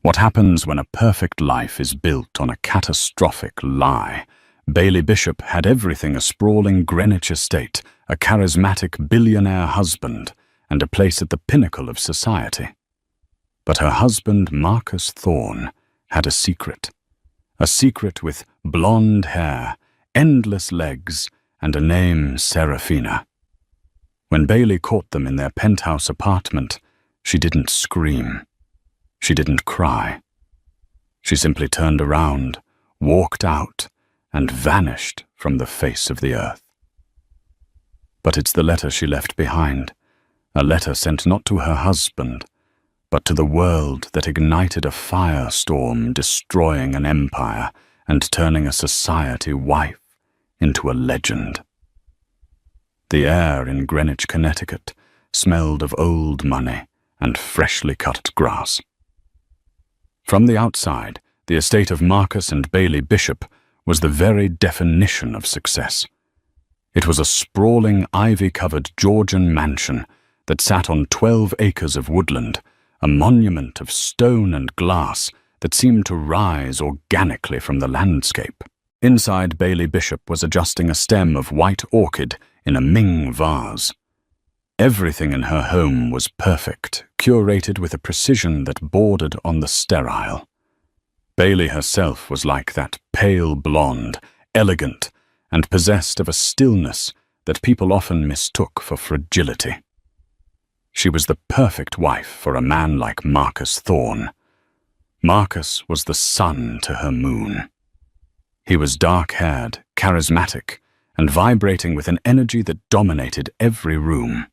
What happens when a perfect life is built on a catastrophic lie? Bailey Bishop had everything: a sprawling Greenwich estate, a charismatic billionaire husband, and a place at the pinnacle of society. But her husband, Marcus Thorne, had a secret with blonde hair, endless legs, and a name, Serafina. When Bailey caught them in their penthouse apartment, she didn't scream. She didn't cry. She simply turned around, walked out, and vanished from the face of the earth. But it's the letter she left behind, a letter sent not to her husband, but to the world, that ignited a firestorm, destroying an empire and turning a society wife into a legend. The air in Greenwich, Connecticut, smelled of old money and freshly cut grass. From the outside, the estate of Marcus and Bailey Bishop was the very definition of success. It was a sprawling, ivy-covered Georgian mansion that sat on 12 acres of woodland, a monument of stone and glass that seemed to rise organically from the landscape. Inside, Bailey Bishop was adjusting a stem of white orchid in a Ming vase. Everything in her home was perfect, curated with a precision that bordered on the sterile. Bailey herself was like that, pale blonde, elegant, and possessed of a stillness that people often mistook for fragility. She was the perfect wife for a man like Marcus Thorne. Marcus was the sun to her moon. He was dark-haired, charismatic, and vibrating with an energy that dominated every room.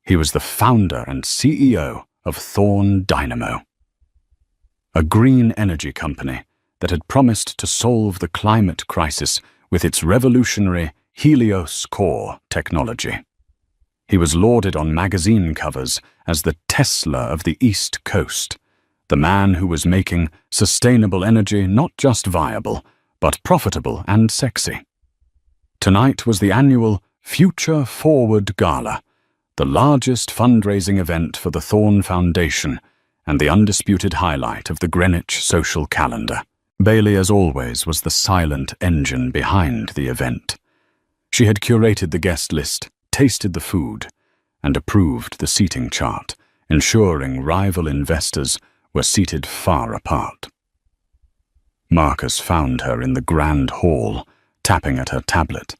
He was the founder and CEO of Thorne Dynamo, a green energy company that had promised to solve the climate crisis with its revolutionary Helios core technology. He was lauded on magazine covers as the Tesla of the East Coast, the man who was making sustainable energy not just viable, but profitable and sexy. Tonight was the annual Future Forward Gala, the largest fundraising event for the Thorne Foundation and the undisputed highlight of the Greenwich social calendar. Bailey, as always, was the silent engine behind the event. She had curated the guest list, tasted the food, and approved the seating chart, ensuring rival investors were seated far apart. Marcus found her in the grand hall, tapping at her tablet.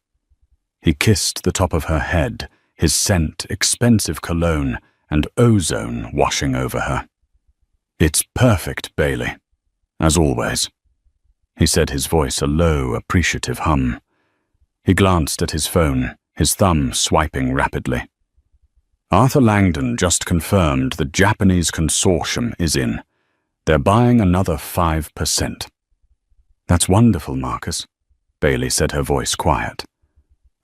He kissed the top of her head, his scent, expensive cologne, and ozone washing over her. "It's perfect, Bailey, as always," he said, his voice a low, appreciative hum. He glanced at his phone, his thumb swiping rapidly. "Arthur Langdon just confirmed the Japanese consortium is in. They're buying another 5%. "That's wonderful, Marcus," Bailey said, her voice quiet.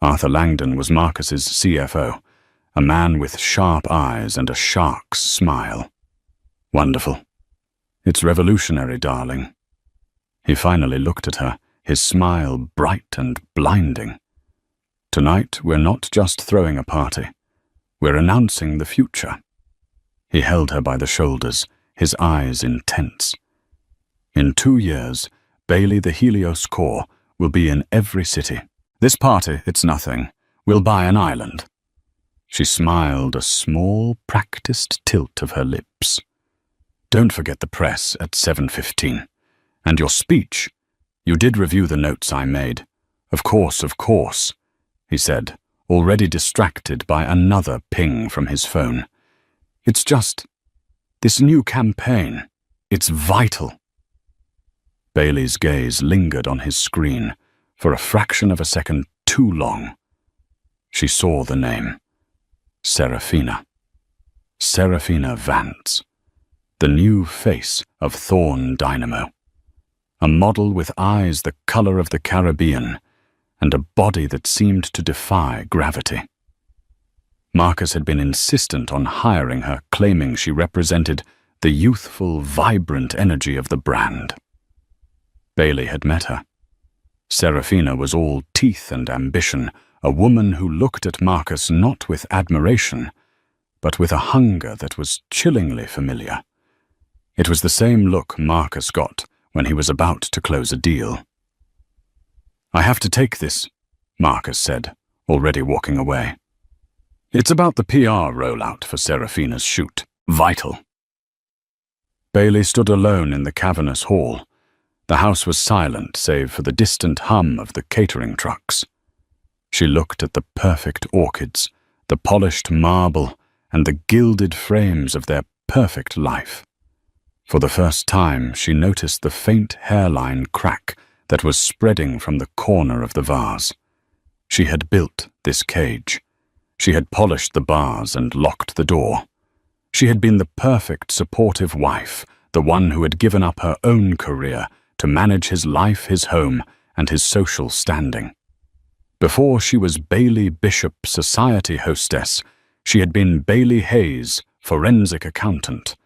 Arthur Langdon was Marcus's CFO, a man with sharp eyes and a shark's smile. "Wonderful. It's revolutionary, darling." He finally looked at her, his smile bright and blinding. "Tonight, we're not just throwing a party. We're announcing the future." He held her by the shoulders, his eyes intense. "In 2 years, Bailey the Helios core will be in every city. This party, it's nothing. We'll buy an island." She smiled, a small, practiced tilt of her lips. "Don't forget the press at 7:15. And your speech. You did review the notes I made." Of course," he said, already distracted by another ping from his phone. "It's just this new campaign. It's vital." Bailey's gaze lingered on his screen, for a fraction of a second too long. She saw the name. Serafina. Serafina Vance. The new face of Thorne Dynamo. A model with eyes the color of the Caribbean, and a body that seemed to defy gravity. Marcus had been insistent on hiring her, claiming she represented the youthful, vibrant energy of the brand. Bailey had met her. Serafina was all teeth and ambition, a woman who looked at Marcus not with admiration, but with a hunger that was chillingly familiar. It was the same look Marcus got when he was about to close a deal. "I have to take this," Marcus said, already walking away. "It's about the PR rollout for Serafina's shoot. Vital." Bailey stood alone in the cavernous hall. The house was silent save for the distant hum of the catering trucks. She looked at the perfect orchids, the polished marble, and the gilded frames of their perfect life. For the first time, she noticed the faint hairline crack that was spreading from the corner of the vase. She had built this cage. She had polished the bars and locked the door. She had been the perfect supportive wife, the one who had given up her own career to manage his life, his home, and his social standing. Before she was Bailey Bishop, society hostess, she had been Bailey Hayes, forensic accountant.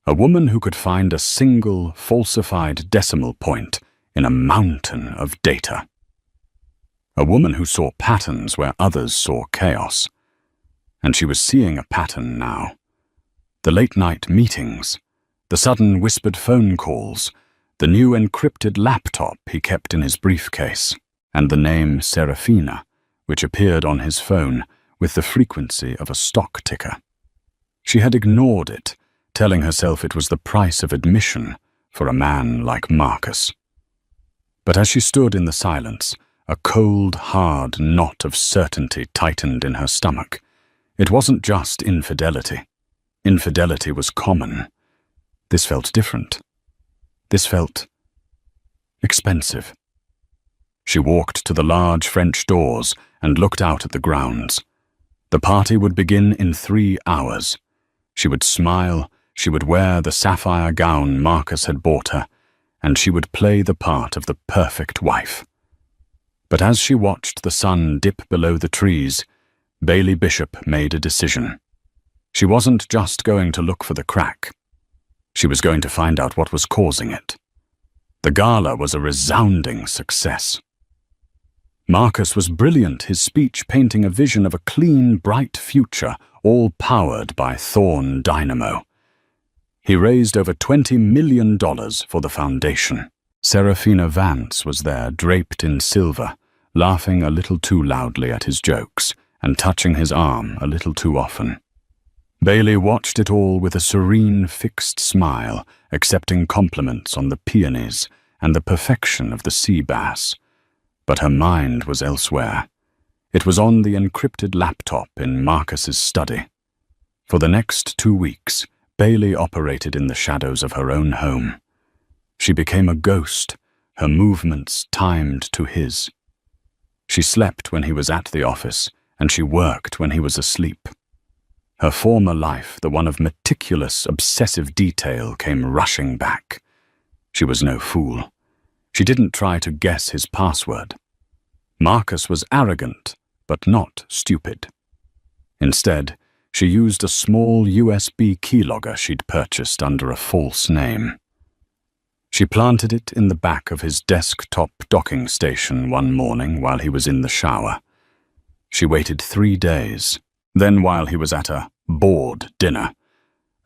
A woman who could find a single falsified decimal point in a mountain of data. A woman who saw patterns where others saw chaos. And she was seeing a pattern now. The late-night meetings, the sudden whispered phone calls, the new encrypted laptop he kept in his briefcase, and the name Serafina, which appeared on his phone with the frequency of a stock ticker. She had ignored it, telling herself it was the price of admission for a man like Marcus. But as she stood in the silence, a cold, hard knot of certainty tightened in her stomach. It wasn't just infidelity. Infidelity was common. This felt different. This felt expensive. She walked to the large French doors and looked out at the grounds. The party would begin in 3 hours. She would smile, she would wear the sapphire gown Marcus had bought her, and she would play the part of the perfect wife. But as she watched the sun dip below the trees, Bailey Bishop made a decision. She wasn't just going to look for the crack. She was going to find out what was causing it. The gala was a resounding success. Marcus was brilliant, his speech painting a vision of a clean, bright future, all powered by Thorn Dynamo. He raised over $20 million for the foundation. Serafina Vance was there, draped in silver, laughing a little too loudly at his jokes and touching his arm a little too often. Bailey watched it all with a serene, fixed smile, accepting compliments on the peonies and the perfection of the sea bass. But her mind was elsewhere. It was on the encrypted laptop in Marcus's study. For the next 2 weeks, Bailey operated in the shadows of her own home. She became a ghost, her movements timed to his. She slept when he was at the office, and she worked when he was asleep. Her former life, the one of meticulous, obsessive detail, came rushing back. She was no fool. She didn't try to guess his password. Marcus was arrogant, but not stupid. Instead, she used a small USB keylogger she'd purchased under a false name. She planted it in the back of his desktop docking station one morning while he was in the shower. She waited 3 days. Then while he was at a board dinner,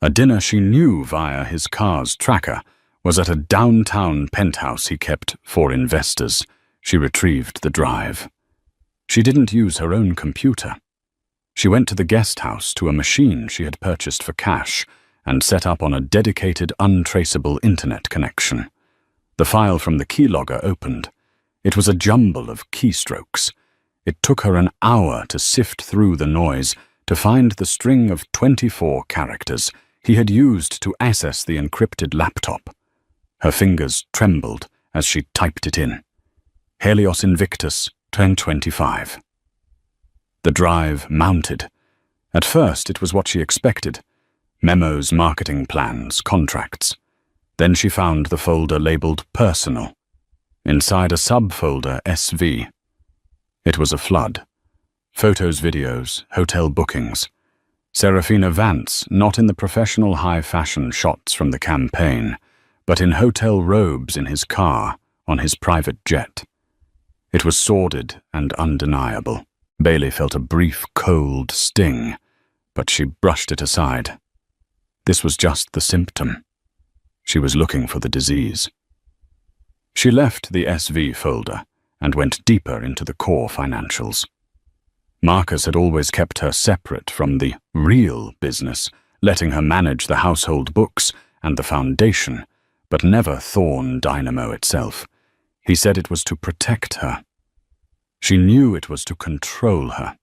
a dinner she knew via his car's tracker was at a downtown penthouse he kept for investors, she retrieved the drive. She didn't use her own computer. She went to the guest house to a machine she had purchased for cash and set up on a dedicated, untraceable internet connection. The file from the keylogger opened. It was a jumble of keystrokes. It took her an hour to sift through the noise to find the string of 24 characters he had used to access the encrypted laptop. Her fingers trembled as she typed it in. Helios Invictus 1025. The drive mounted. At first, it was what she expected. Memos, marketing plans, contracts. Then she found the folder labeled Personal. Inside a subfolder, SV. It was a flood. Photos, videos, hotel bookings. Serafina Vance, not in the professional high-fashion shots from the campaign, but in hotel robes in his car, on his private jet. It was sordid and undeniable. Bailey felt a brief, cold sting, but she brushed it aside. This was just the symptom. She was looking for the disease. She left the SV folder and went deeper into the core financials. Marcus had always kept her separate from the real business, letting her manage the household books and the foundation, but never Thorn Dynamo itself. He said it was to protect her. She knew it was to control her.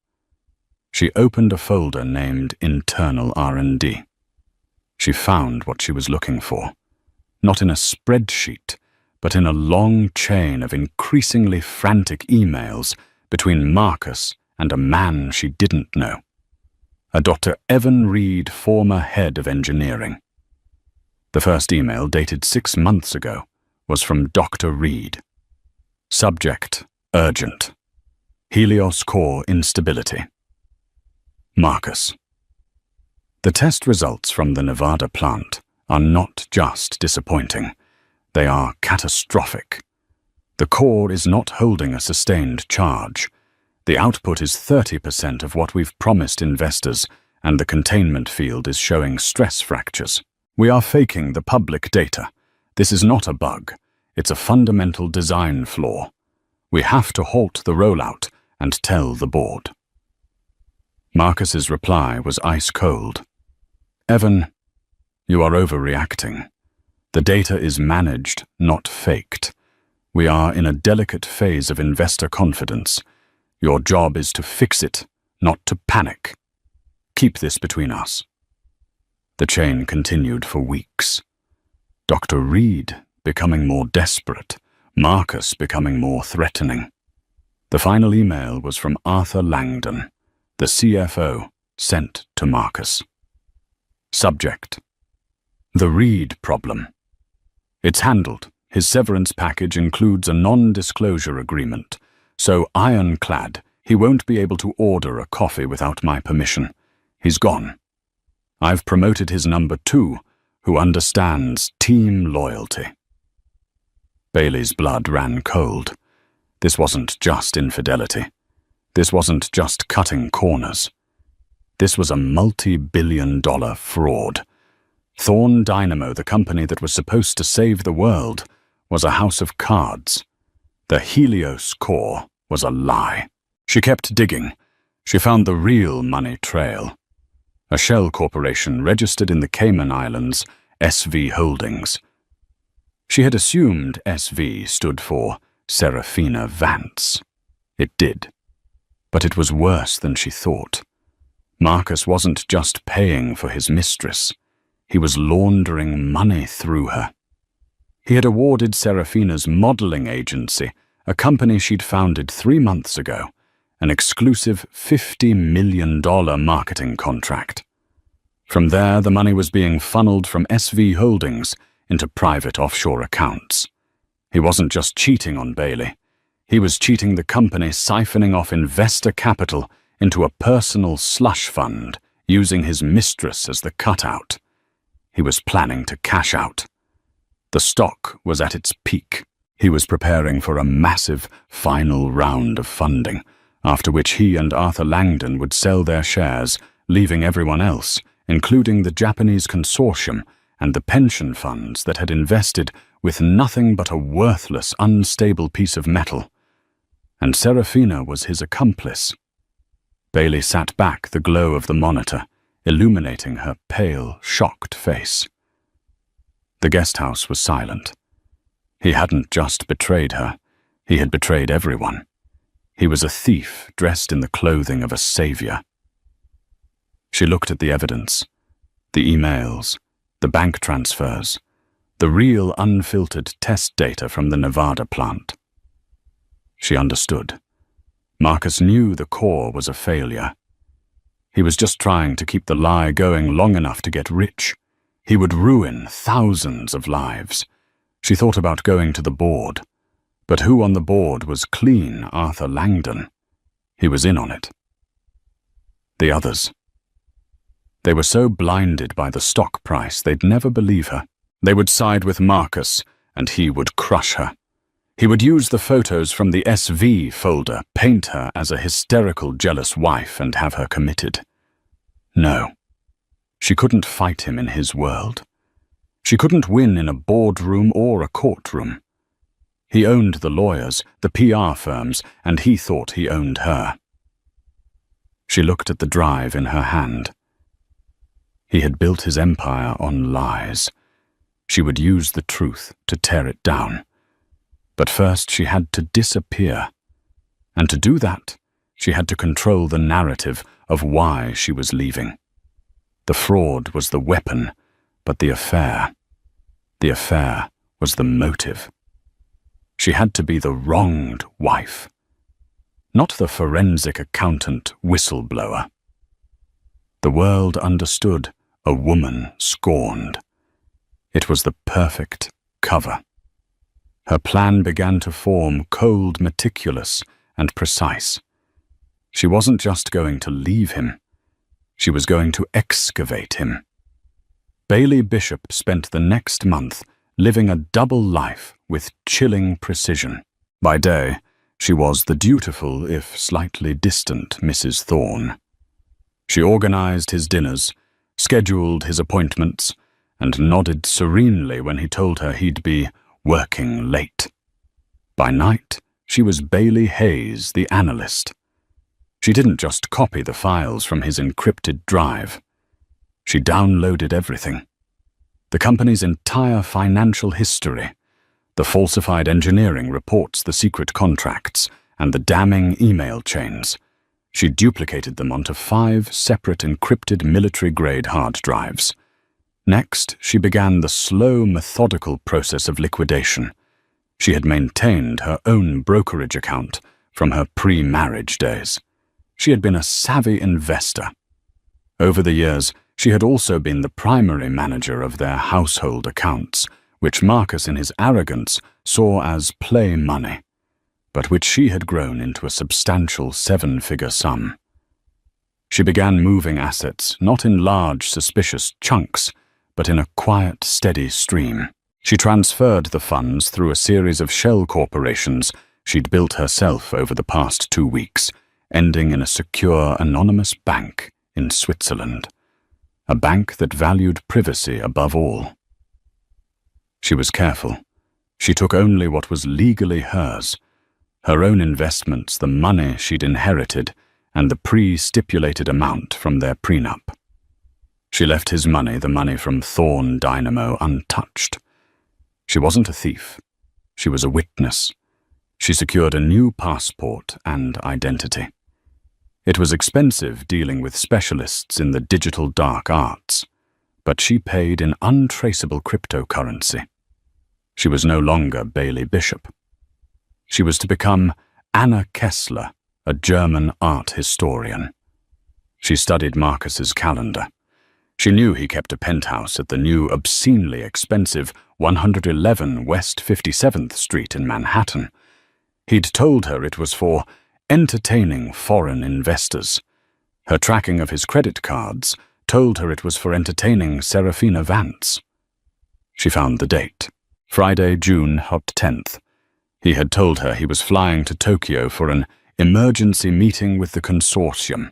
She opened a folder named Internal R&D. She found what she was looking for, not in a spreadsheet, but in a long chain of increasingly frantic emails between Marcus and a man she didn't know, a Dr. Evan Reed, former head of engineering. The first email, dated 6 months ago, was from Dr. Reed. Subject: urgent. Helios core instability. Marcus. The test results from the Nevada plant are not just disappointing, they are catastrophic. The core is not holding a sustained charge. The output is 30% of what we've promised investors, and the containment field is showing stress fractures. We are faking the public data. This is not a bug. It's a fundamental design flaw. We have to halt the rollout and tell the board. Marcus's reply was ice cold. Evan, you are overreacting. The data is managed, not faked. We are in a delicate phase of investor confidence. Your job is to fix it, not to panic. Keep this between us. The chain continued for weeks. Dr. Reed becoming more desperate, Marcus becoming more threatening. The final email was from Arthur Langdon, the CFO, sent to Marcus. Subject: the Reed problem. It's handled. His severance package includes a non-disclosure agreement, so ironclad, he won't be able to order a coffee without my permission. He's gone. I've promoted his number 2, who understands team loyalty. Bailey's blood ran cold. This wasn't just infidelity. This wasn't just cutting corners. This was a multi-billion-dollar fraud. Thorn Dynamo, the company that was supposed to save the world, was a house of cards. The Helios core was a lie. She kept digging. She found the real money trail. A shell corporation registered in the Cayman Islands, SV Holdings. She had assumed SV stood for Serafina Vance. It did. But it was worse than she thought. Marcus wasn't just paying for his mistress. He was laundering money through her. He had awarded Serafina's modeling agency, a company she'd founded 3 months ago, an exclusive $50 million marketing contract. From there, the money was being funneled from SV Holdings into private offshore accounts. He wasn't just cheating on Bailey. He was cheating the company, siphoning off investor capital into a personal slush fund, using his mistress as the cutout. He was planning to cash out. The stock was at its peak. He was preparing for a massive final round of funding, after which he and Arthur Langdon would sell their shares, leaving everyone else, including the Japanese consortium and the pension funds that had invested, with nothing but a worthless, unstable piece of metal. And Serafina was his accomplice. Bailey sat back, the glow of the monitor illuminating her pale, shocked face. The guest house was silent. He hadn't just betrayed her. He had betrayed everyone. He was a thief dressed in the clothing of a savior. She looked at the evidence, the emails, the bank transfers, the real unfiltered test data from the Nevada plant. She understood. Marcus knew the core was a failure. He was just trying to keep the lie going long enough to get rich. He would ruin thousands of lives. She thought about going to the board. But who on the board was clean Arthur Langdon? He was in on it. The others. They were so blinded by the stock price they'd never believe her. They would side with Marcus, and he would crush her. He would use the photos from the SV folder, paint her as a hysterical, jealous wife, and have her committed. No. She couldn't fight him in his world. She couldn't win in a boardroom or a courtroom. He owned the lawyers, the PR firms, and he thought he owned her. She looked at the drive in her hand. He had built his empire on lies. She would use the truth to tear it down. But first she had to disappear. And to do that, she had to control the narrative of why she was leaving. The fraud was the weapon, but the affair was the motive. She had to be the wronged wife, not the forensic accountant whistleblower. The world understood a woman scorned. It was the perfect cover. Her plan began to form, cold, meticulous, and precise. She wasn't just going to leave him. She was going to excavate him. Bailey Bishop spent the next month living a double life with chilling precision. By day, she was the dutiful, if slightly distant, Mrs. Thorne. She organized his dinners, scheduled his appointments, and nodded serenely when he told her he'd be working late. By night, she was Bailey Hayes, the analyst. She didn't just copy the files from his encrypted drive. She downloaded everything. The company's entire financial history, the falsified engineering reports, the secret contracts, and the damning email chains. She duplicated them onto 5 separate encrypted military-grade hard drives. Next, she began the slow, methodical process of liquidation. She had maintained her own brokerage account from her pre-marriage days. She had been a savvy investor. Over the years, she had also been the primary manager of their household accounts, which Marcus in his arrogance saw as play money, but which she had grown into a substantial 7-figure sum. She began moving assets, not in large, suspicious chunks, but in a quiet, steady stream. She transferred the funds through a series of shell corporations she'd built herself over the past 2 weeks, ending in a secure, anonymous bank in Switzerland. A bank that valued privacy above all. She was careful. She took only what was legally hers, her own investments, the money she'd inherited, and the pre-stipulated amount from their prenup. She left his money, the money from Thorne Dynamo, untouched. She wasn't a thief. She was a witness. She secured a new passport and identity. It was expensive dealing with specialists in the digital dark arts, but she paid in untraceable cryptocurrency. She was no longer Bailey Bishop. She was to become Anna Kessler, a German art historian. She studied Marcus's calendar. She knew he kept a penthouse at the new, obscenely expensive 111 West 57th Street in Manhattan. He'd told her it was for entertaining foreign investors. Her tracking of his credit cards told her it was for entertaining Serafina Vance. She found the date. Friday, June 10th. He had told her he was flying to Tokyo for an emergency meeting with the consortium.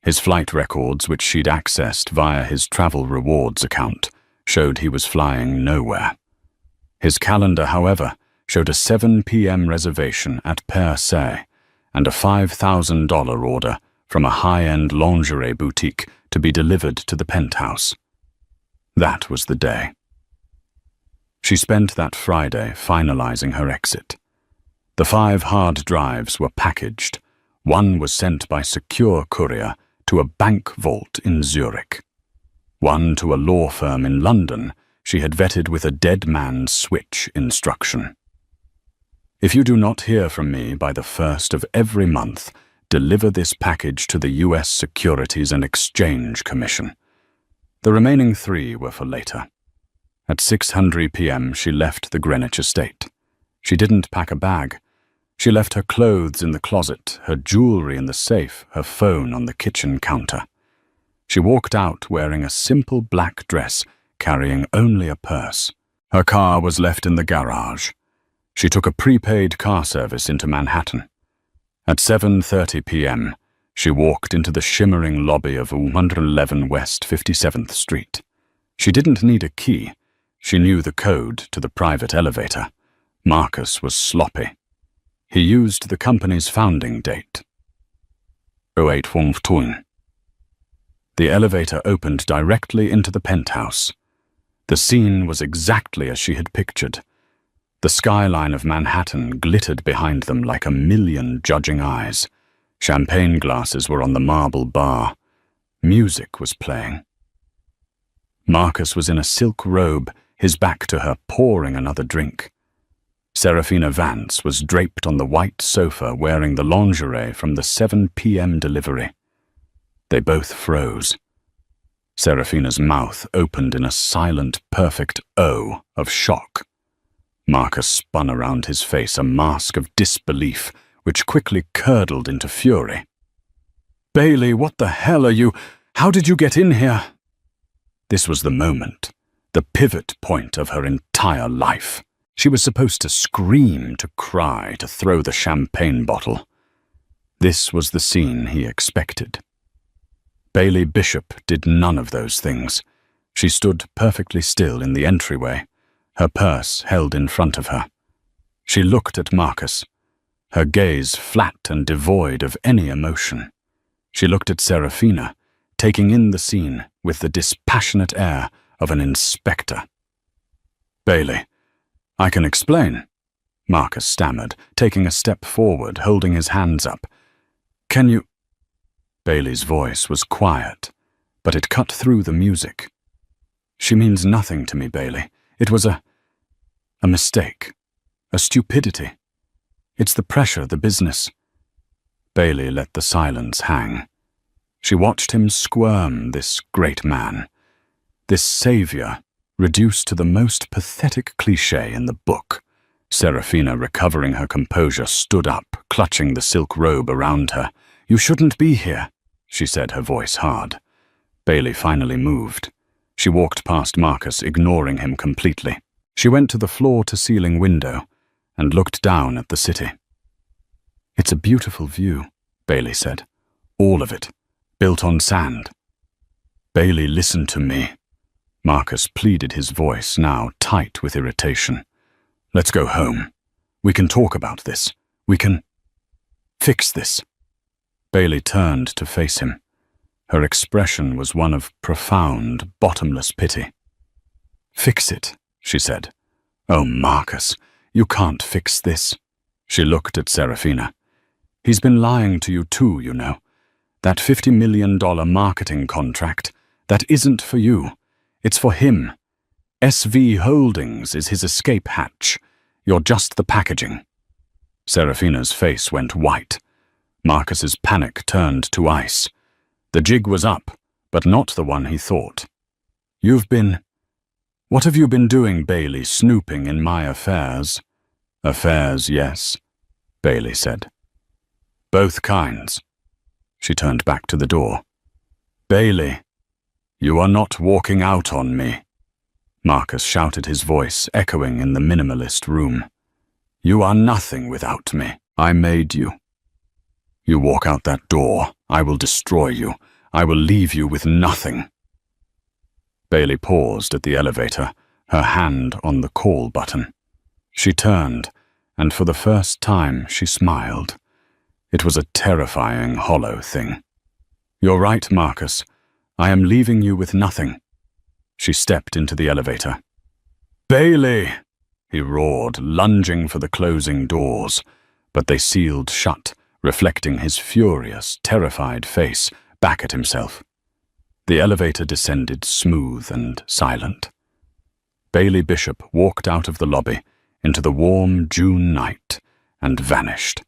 His flight records, which she'd accessed via his travel rewards account, showed he was flying nowhere. His calendar, however, showed a 7 p.m. reservation at Per Se and a $5,000 order from a high-end lingerie boutique to be delivered to the penthouse. That was the day. She spent that Friday finalizing her exit. The 5 hard drives were packaged. One was sent by secure courier to a bank vault in Zurich. One to a law firm in London she had vetted with a dead man's switch instruction. If you do not hear from me by the 1st of every month, deliver this package to the U.S. Securities and Exchange Commission. The remaining 3 were for later. At 6:00 p.m. she left the Greenwich estate. She didn't pack a bag. She left her clothes in the closet, her jewelry in the safe, her phone on the kitchen counter. She walked out wearing a simple black dress, carrying only a purse. Her car was left in the garage. She took a prepaid car service into Manhattan. At 7:30 p.m., she walked into the shimmering lobby of 111 West 57th Street. She didn't need a key. She knew the code to the private elevator. Marcus was sloppy. He used the company's founding date. 0815. The elevator opened directly into the penthouse. The scene was exactly as she had pictured. The skyline of Manhattan glittered behind them like a million judging eyes. Champagne glasses were on the marble bar. Music was playing. Marcus was in a silk robe, his back to her, pouring another drink. Serafina Vance was draped on the white sofa wearing the lingerie from the 7 p.m. delivery. They both froze. Serafina's mouth opened in a silent, perfect O of shock. Marcus spun around his face a mask of disbelief, which quickly curdled into fury. "Bailey, what the hell are you? How did you get in here?" This was the moment, the pivot point of her entire life. She was supposed to scream, to cry, to throw the champagne bottle. This was the scene he expected. Bailey Bishop did none of those things. She stood perfectly still in the entryway, her purse held in front of her. She looked at Marcus, her gaze flat and devoid of any emotion. She looked at Serafina, taking in the scene with the dispassionate air of an inspector. "Bailey, I can explain," Marcus stammered, taking a step forward, holding his hands up. "Can you—" Bailey's voice was quiet, but it cut through the music. "She means nothing to me, Bailey. It was a mistake, a stupidity. It's the pressure, the business." Bailey let the silence hang. She watched him squirm, this great man, this savior, reduced to the most pathetic cliché in the book. Serafina, recovering her composure, stood up, clutching the silk robe around her. "You shouldn't be here," she said, her voice hard. Bailey finally moved. She walked past Marcus, ignoring him completely. She went to the floor-to-ceiling window and looked down at the city. "It's a beautiful view," Bailey said. "All of it, built on sand." "Bailey, listen to me." Marcus pleaded, his voice now tight with irritation. "Let's go home. We can talk about this. We can fix this." Bailey turned to face him. Her expression was one of profound, bottomless pity. "Fix it," she said. "Oh, Marcus, you can't fix this." She looked at Serafina. "He's been lying to you too, you know. That $50 million marketing contract, that isn't for you. It's for him. SV Holdings is his escape hatch. You're just the packaging." Serafina's face went white. Marcus's panic turned to ice. The jig was up, but not the one he thought. What have you been doing, Bailey, snooping in my affairs?" "Affairs, yes," Bailey said. "Both kinds." She turned back to the door. "Bailey, you are not walking out on me," Marcus shouted, his voice echoing in the minimalist room. "You are nothing without me. I made you. You walk out that door, I will destroy you. I will leave you with nothing." Bailey paused at the elevator, her hand on the call button. She turned, and for the first time she smiled. It was a terrifying, hollow thing. "You're right, Marcus. I am leaving you with nothing." She stepped into the elevator. "Bailey!" he roared, lunging for the closing doors, but they sealed shut, reflecting his furious, terrified face back at himself. The elevator descended smooth and silent. Bailey Bishop walked out of the lobby into the warm June night and vanished.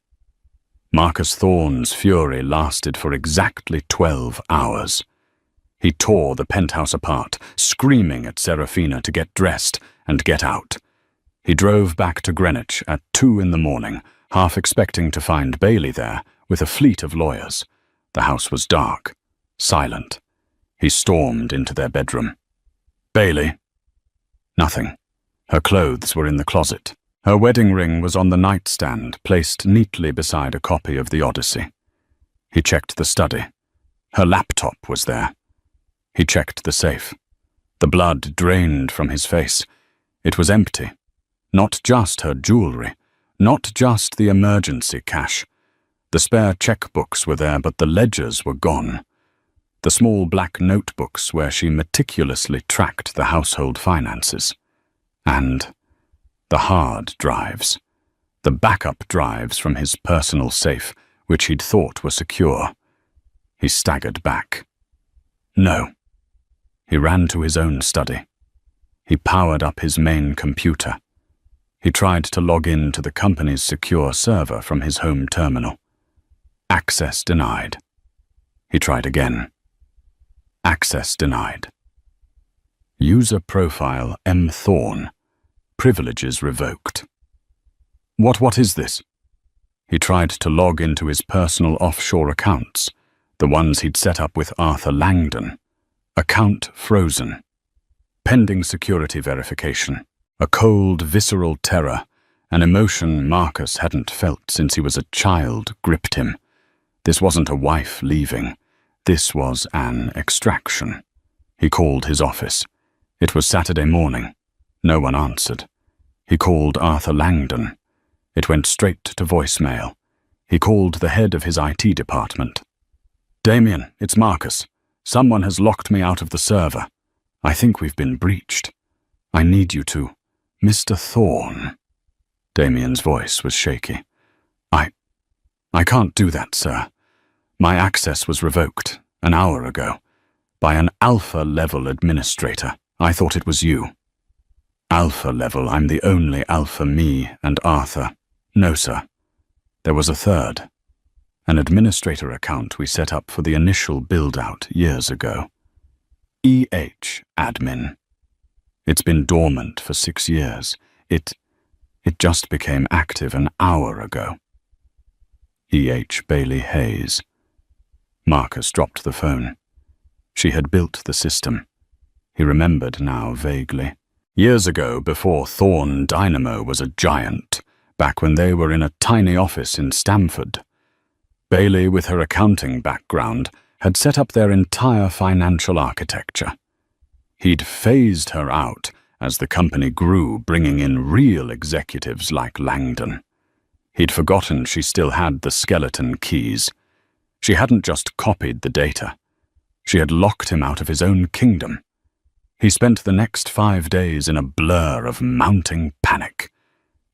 Marcus Thorne's fury lasted for exactly 12 hours. He tore the penthouse apart, screaming at Serafina to get dressed and get out. He drove back to Greenwich at 2 a.m, half expecting to find Bailey there with a fleet of lawyers. The house was dark, silent. He stormed into their bedroom. "Bailey?" Nothing. Her clothes were in the closet. Her wedding ring was on the nightstand, placed neatly beside a copy of the Odyssey. He checked the study. Her laptop was there. He checked the safe. The blood drained from his face. It was empty. Not just her jewelry, not just the emergency cash. The spare checkbooks were there, but the ledgers were gone. The small black notebooks where she meticulously tracked the household finances. And the hard drives. The backup drives from his personal safe, which he'd thought were secure. He staggered back. No. He ran to his own study. He powered up his main computer. He tried to log in to the company's secure server from his home terminal. Access denied. He tried again. Access denied. User profile M. Thorne. Privileges revoked. What is this? He tried to log into his personal offshore accounts, the ones he'd set up with Arthur Langdon. Account frozen. Pending security verification. A cold, visceral terror, an emotion Marcus hadn't felt since he was a child, gripped him. This wasn't a wife leaving. This was an extraction. He called his office. It was Saturday morning. No one answered. He called Arthur Langdon. It went straight to voicemail. He called the head of his IT department. "Damien, it's Marcus. Someone has locked me out of the server. I think we've been breached. I need you to... Mr. Thorne." Damien's voice was shaky. I can't do that, sir. My access was revoked an hour ago by an alpha-level administrator. I thought it was you." "Alpha level, I'm the only alpha, me and Arthur." "No, sir. There was a third. An administrator account we set up for the initial build-out years ago. EH admin. It's been dormant for 6 years. It just became active an hour ago." EH Bailey Hayes. Marcus dropped the phone. She had built the system. He remembered now vaguely. Years ago, before Thorne Dynamo was a giant, back when they were in a tiny office in Stamford. Bailey, with her accounting background, had set up their entire financial architecture. He'd phased her out as the company grew, bringing in real executives like Langdon. He'd forgotten she still had the skeleton keys. She hadn't just copied the data. She had locked him out of his own kingdom. He spent the next 5 days in a blur of mounting panic.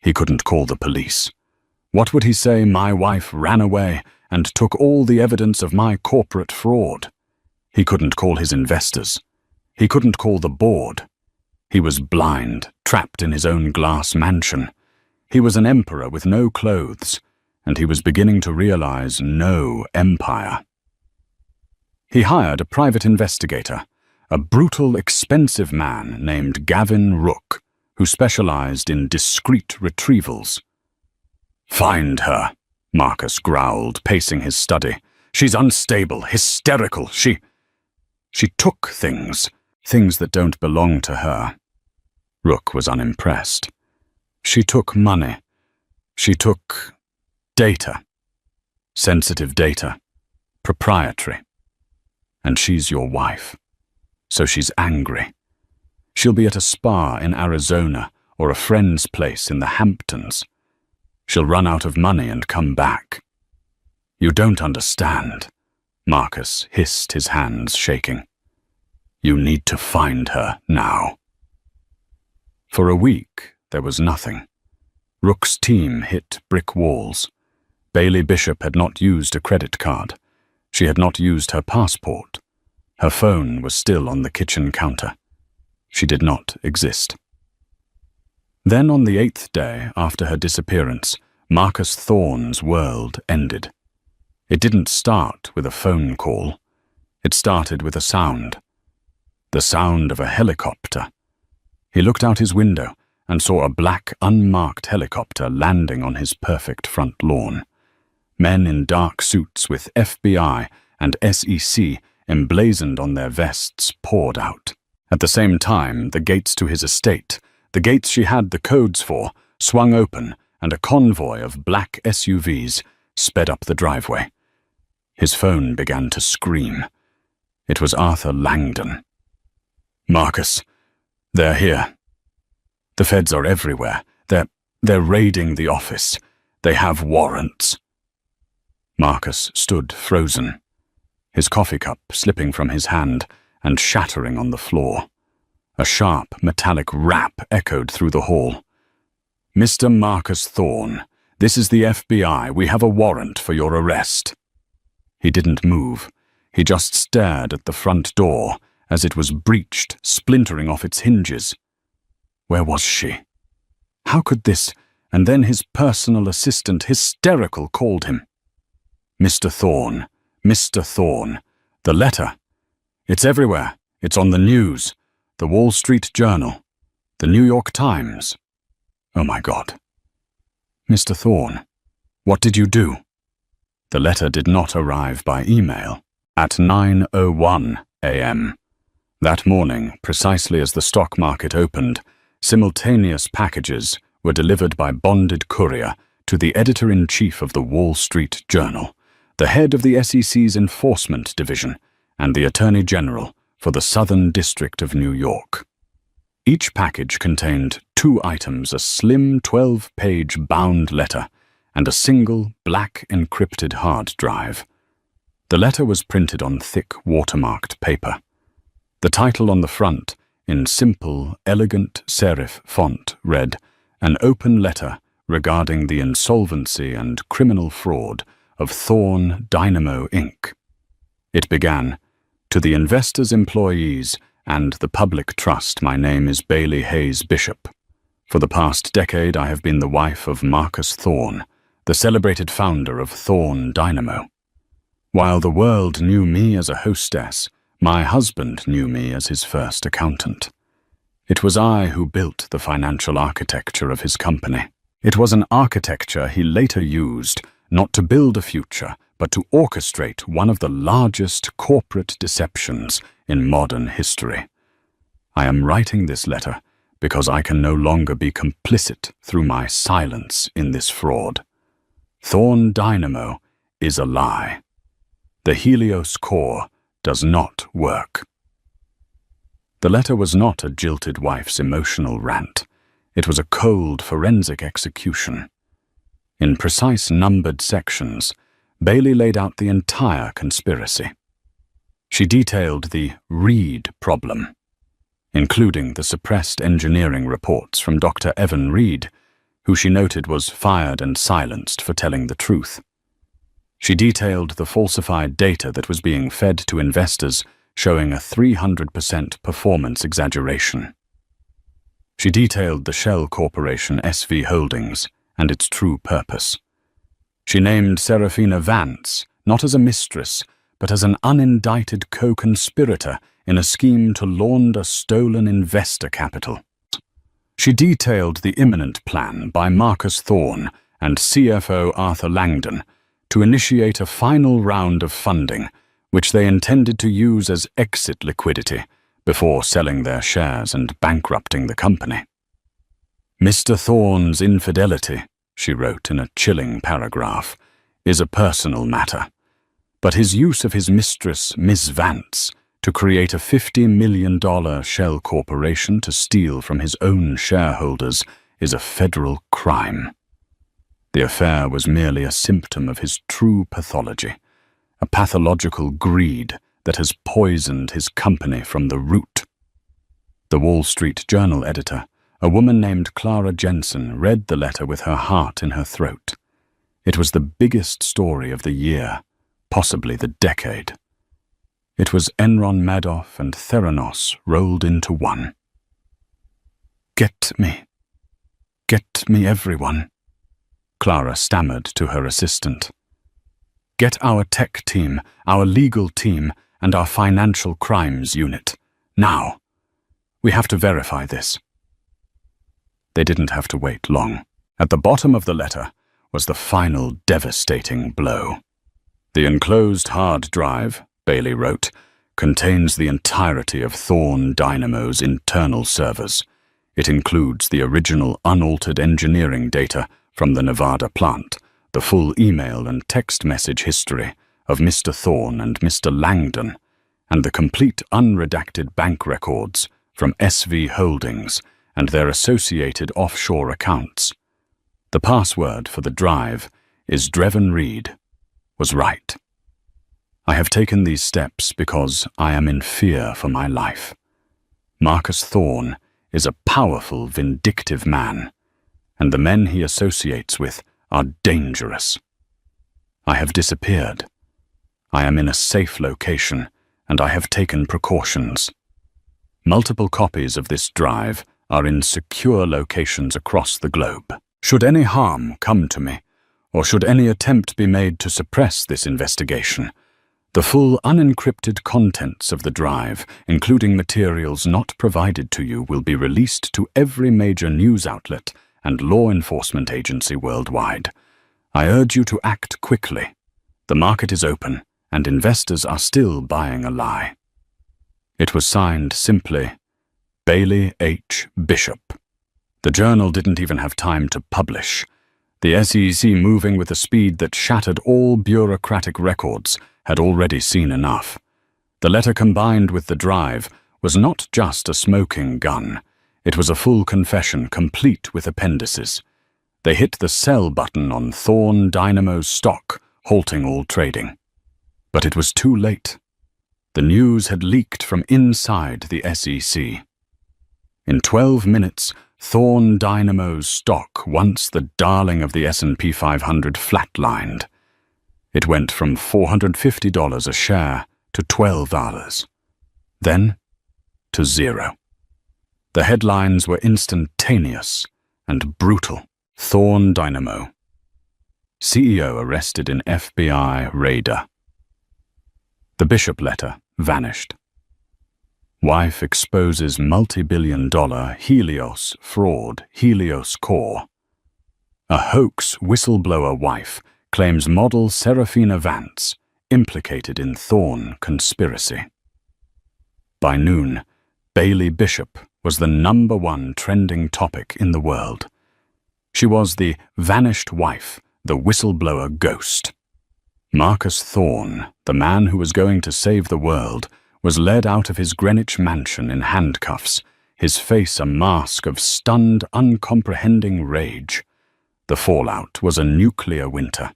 He couldn't call the police. What would he say? My wife ran away and took all the evidence of my corporate fraud. He couldn't call his investors. He couldn't call the board. He was blind, trapped in his own glass mansion. He was an emperor with no clothes, and he was beginning to realize no empire. He hired a private investigator, a brutal, expensive man named Gavin Rook, who specialized in discreet retrievals. "Find her," Marcus growled, pacing his study. "She's unstable, hysterical. She took things that don't belong to her." Rook was unimpressed. "She took money. She took data. Sensitive data. Proprietary. And she's your wife. So she's angry. She'll be at a spa in Arizona or a friend's place in the Hamptons. She'll run out of money and come back. You don't understand." Marcus hissed, his hands shaking. "You need to find her now." For a week, there was nothing. Rook's team hit brick walls. Bailey Bishop had not used a credit card. She had not used her passport. Her phone was still on the kitchen counter. She did not exist. Then on the 8th day after her disappearance, Marcus Thorne's world ended. It didn't start with a phone call. It started with a sound. The sound of a helicopter. He looked out his window and saw a black, unmarked helicopter landing on his perfect front lawn. Men in dark suits with FBI and SEC emblazoned on their vests poured out. At the same time, the gates to his estate, the gates she had the codes for, swung open, and a convoy of black SUVs sped up the driveway. His phone began to scream. It was Arthur Langdon. "Marcus, they're here." The feds are everywhere. They're raiding the office. They have warrants. Marcus stood frozen, his coffee cup slipping from his hand and shattering on the floor. A sharp, metallic rap echoed through the hall. "Mr. Marcus Thorne, this is the FBI. We have a warrant for your arrest." He didn't move. He just stared at the front door as it was breached, splintering off its hinges. Where was she? How could this? And then his personal assistant, hysterical, called him. "Mr. Thorne, Mr. Thorne, the letter. It's everywhere. It's on the news. The Wall Street Journal. The New York Times. Oh my God. Mr. Thorne, what did you do?" The letter did not arrive by email. At 9:01 a.m. That morning, precisely as the stock market opened, simultaneous packages were delivered by bonded courier to the editor-in-chief of the Wall Street Journal, the head of the SEC's Enforcement Division, and the Attorney General for the Southern District of New York. Each package contained 2 items, a slim 12-page bound letter and a single black encrypted hard drive. The letter was printed on thick watermarked paper. The title on the front, in simple, elegant serif font, read, "An open letter regarding the insolvency and criminal fraud of Thorne Dynamo Inc." It began, "To the investors, employees, and the public trust, my name is Bailey Hayes Bishop. For the past decade, I have been the wife of Marcus Thorne, the celebrated founder of Thorne Dynamo. While the world knew me as a hostess, my husband knew me as his first accountant. It was I who built the financial architecture of his company. It was an architecture he later used not to build a future, but to orchestrate one of the largest corporate deceptions in modern history. I am writing this letter because I can no longer be complicit through my silence in this fraud. Thorne Dynamo is a lie. The Helios core does not work." The letter was not a jilted wife's emotional rant. It was a cold forensic execution. In precise numbered sections, Bailey laid out the entire conspiracy. She detailed the Reed problem, including the suppressed engineering reports from Dr. Evan Reed, who she noted was fired and silenced for telling the truth. She detailed the falsified data that was being fed to investors, showing a 300% performance exaggeration. She detailed the shell corporation SV Holdings and its true purpose. She named Serafina Vance not as a mistress, but as an unindicted co-conspirator in a scheme to launder stolen investor capital. She detailed the imminent plan by Marcus Thorne and CFO Arthur Langdon to initiate a final round of funding, which they intended to use as exit liquidity before selling their shares and bankrupting the company. "Mr. Thorne's infidelity," she wrote in a chilling paragraph, "is a personal matter, but his use of his mistress, Miss Vance, to create a $50 million shell corporation to steal from his own shareholders is a federal crime. The affair was merely a symptom of his true pathology, a pathological greed that has poisoned his company from the root." The Wall Street Journal editor, a woman named Clara Jensen, read the letter with her heart in her throat. It was the biggest story of the year, possibly the decade. It was Enron Madoff and Theranos rolled into one. Get me, everyone," Clara stammered to her assistant. "Get our tech team, our legal team, and our financial crimes unit. Now. We have to verify this." They didn't have to wait long. At the bottom of the letter was the final devastating blow. "The enclosed hard drive," Bailey wrote, "contains the entirety of Thorne Dynamo's internal servers. It includes the original unaltered engineering data from the Nevada plant, the full email and text message history of Mr. Thorne and Mr. Langdon, and the complete unredacted bank records from SV Holdings and their associated offshore accounts. The password for the drive is Dreven Reed was right. I have taken these steps because I am in fear for my life. Marcus Thorne is a powerful, vindictive man, and the men he associates with are dangerous. I have disappeared. I am in a safe location, and I have taken precautions. Multiple copies of this drive are in secure locations across the globe. Should any harm come to me, or should any attempt be made to suppress this investigation, the full unencrypted contents of the drive, including materials not provided to you, will be released to every major news outlet and law enforcement agency worldwide. I urge you to act quickly. The market is open, and investors are still buying a lie. It was signed simply, Bailey H. Bishop. The journal didn't even have time to publish. The SEC, moving with a speed that shattered all bureaucratic records, had already seen enough. The letter combined with the drive was not just a smoking gun. It was a full confession, complete with appendices. They hit the sell button on Thorne Dynamo's stock, halting all trading. But it was too late. The news had leaked from inside the SEC. In 12 minutes, Thorne Dynamo's stock, once the darling of the S&P 500, flatlined. It went from $450 a share to $12, then to zero. The headlines were instantaneous and brutal. Thorne Dynamo. CEO arrested in FBI raider. The Bishop letter vanished. Wife exposes multi-billion-dollar Helios fraud, Helios Core. A hoax whistleblower wife claims model Serafina Vance implicated in Thorne conspiracy. By noon, Bailey Bishop was the #1 trending topic in the world. She was the vanished wife, the whistleblower ghost. Marcus Thorne, the man who was going to save the world, was led out of his Greenwich mansion in handcuffs, his face a mask of stunned, uncomprehending rage. The fallout was a nuclear winter.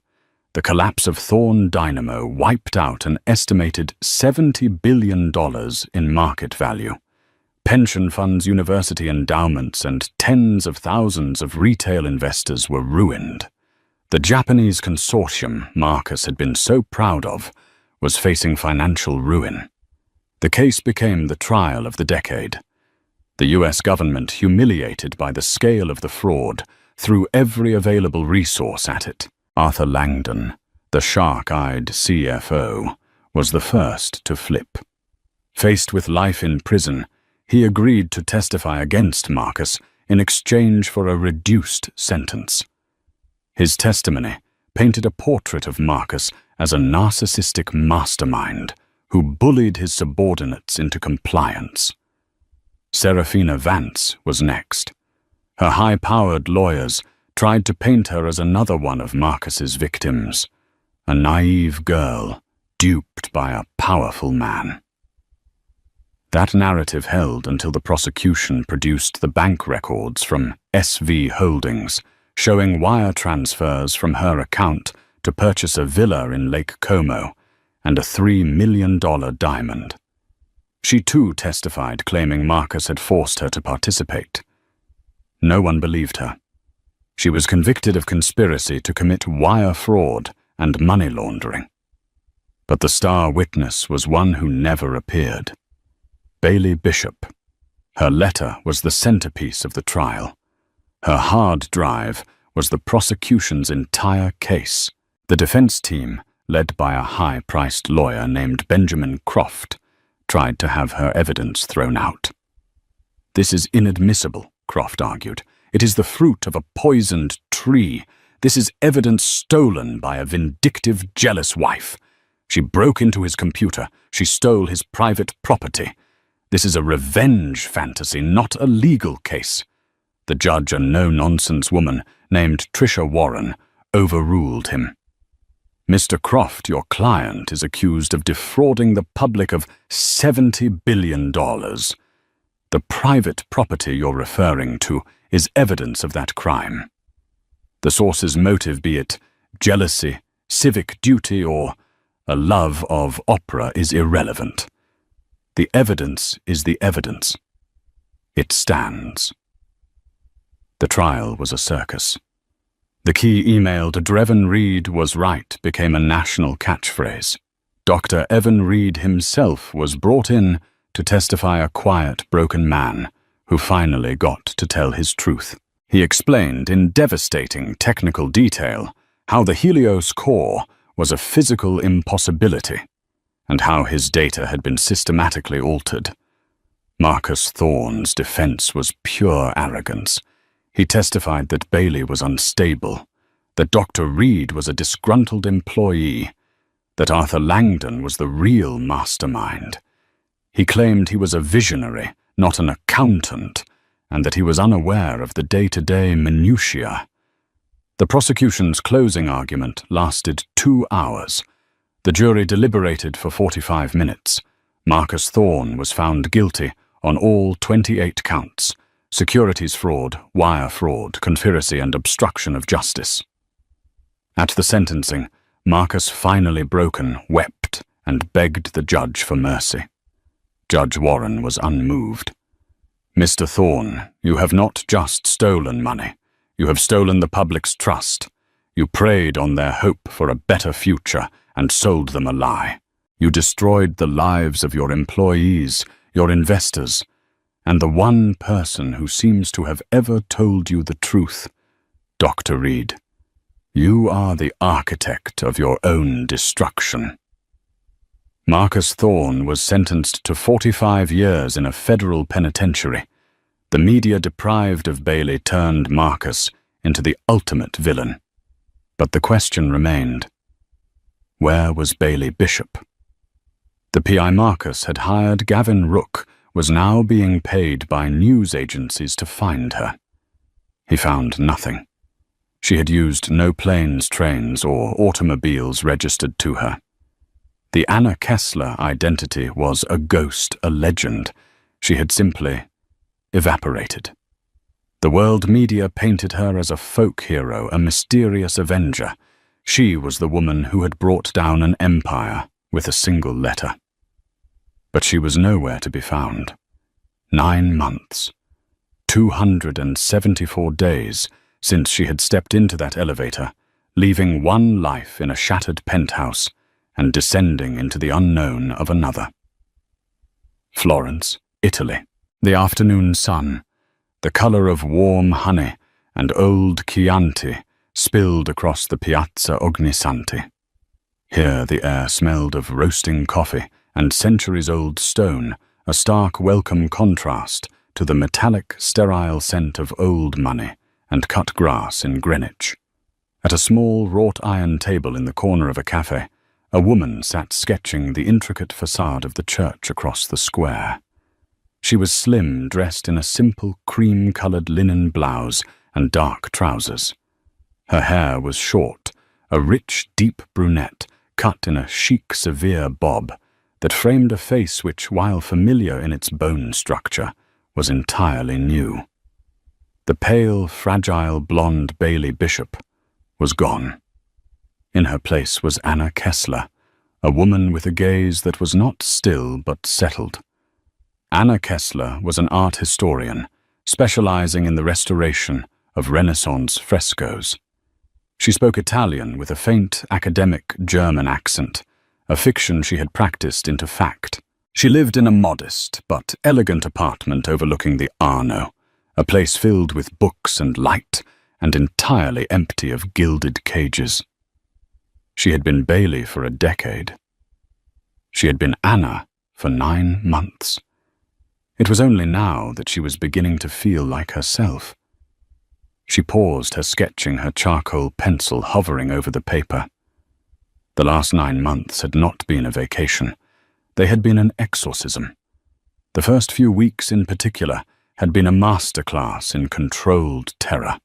The collapse of Thorne Dynamo wiped out an estimated $70 billion in market value. Pension funds, university endowments, and tens of thousands of retail investors were ruined. The Japanese consortium Marcus had been so proud of was facing financial ruin. The case became the trial of the decade. The US government, humiliated by the scale of the fraud, threw every available resource at it. Arthur Langdon, the shark-eyed CFO, was the first to flip. Faced with life in prison, he agreed to testify against Marcus in exchange for a reduced sentence. His testimony painted a portrait of Marcus as a narcissistic mastermind who bullied his subordinates into compliance. Serafina Vance was next. Her high-powered lawyers tried to paint her as another one of Marcus's victims, a naive girl duped by a powerful man. That narrative held until the prosecution produced the bank records from SV Holdings, showing wire transfers from her account to purchase a villa in Lake Como and a $3 million diamond. She too testified, claiming Marcus had forced her to participate. No one believed her. She was convicted of conspiracy to commit wire fraud and money laundering. But the star witness was one who never appeared. Bailey Bishop. Her letter was the centerpiece of the trial. Her hard drive was the prosecution's entire case. The defense team, led by a high-priced lawyer named Benjamin Croft, tried to have her evidence thrown out. "This is inadmissible," Croft argued. "It is the fruit of a poisoned tree. This is evidence stolen by a vindictive, jealous wife. She broke into his computer. She stole his private property. This is a revenge fantasy, not a legal case." The judge, a no-nonsense woman named Tricia Warren, overruled him. "Mr. Croft, your client, is accused of defrauding the public of $70 billion. The private property you're referring to is evidence of that crime. The source's motive, be it jealousy, civic duty, or a love of opera, is irrelevant. The evidence is the evidence. It stands. The trial was a circus. The key email to Dreven Reed was right became a national catchphrase. Dr. Evan Reed himself was brought in to testify, a quiet, broken man who finally got to tell his truth. He explained in devastating technical detail how the Helios core was a physical impossibility and how his data had been systematically altered. Marcus Thorne's defense was pure arrogance. He testified that Bailey was unstable, that Dr. Reed was a disgruntled employee, that Arthur Langdon was the real mastermind. He claimed he was a visionary, not an accountant, and that he was unaware of the day-to-day minutiae. The prosecution's closing argument lasted 2 hours. The jury deliberated for 45 minutes. Marcus Thorne was found guilty on all 28 counts: securities fraud, wire fraud, conspiracy, and obstruction of justice. At the sentencing, Marcus, finally broken, wept and begged the judge for mercy. Judge Warren was unmoved. "Mr. Thorne, you have not just stolen money. You have stolen the public's trust. You preyed on their hope for a better future and sold them a lie. You destroyed the lives of your employees, your investors, and the one person who seems to have ever told you the truth, Dr. Reed. You are the architect of your own destruction." Marcus Thorne was sentenced to 45 years in a federal penitentiary. The media, deprived of Bailey, turned Marcus into the ultimate villain. But the question remained: where was Bailey Bishop? The PI Marcus had hired, Gavin Rook, was now being paid by news agencies to find her. He found nothing. She had used no planes, trains, or automobiles registered to her. The Anna Kessler identity was a ghost, a legend. She had simply evaporated. The world media painted her as a folk hero, a mysterious avenger. She was the woman who had brought down an empire with a single letter. But she was nowhere to be found. 9 months, 274 days since she had stepped into that elevator, leaving one life in a shattered penthouse and descending into the unknown of another. Florence, Italy. The afternoon sun, the color of warm honey and old Chianti, spilled across the Piazza Ognissanti. Here the air smelled of roasting coffee and centuries-old stone, a stark welcome contrast to the metallic, sterile scent of old money and cut grass in Greenwich. At a small wrought-iron table in the corner of a cafe, a woman sat sketching the intricate facade of the church across the square. She was slim, dressed in a simple cream-colored linen blouse and dark trousers. Her hair was short, a rich, deep brunette cut in a chic, severe bob that framed a face which, while familiar in its bone structure, was entirely new. The pale, fragile, blonde Bailey Bishop was gone. In her place was Anna Kessler, a woman with a gaze that was not still but settled. Anna Kessler was an art historian, specializing in the restoration of Renaissance frescoes. She spoke Italian with a faint, academic German accent, a fiction she had practiced into fact. She lived in a modest but elegant apartment overlooking the Arno, a place filled with books and light and entirely empty of gilded cages. She had been Bailey for a decade. She had been Anna for 9 months. It was only now that she was beginning to feel like herself. She paused her sketching, her charcoal pencil hovering over the paper. The last 9 months had not been a vacation. They had been an exorcism. The first few weeks in particular had been a masterclass in controlled terror.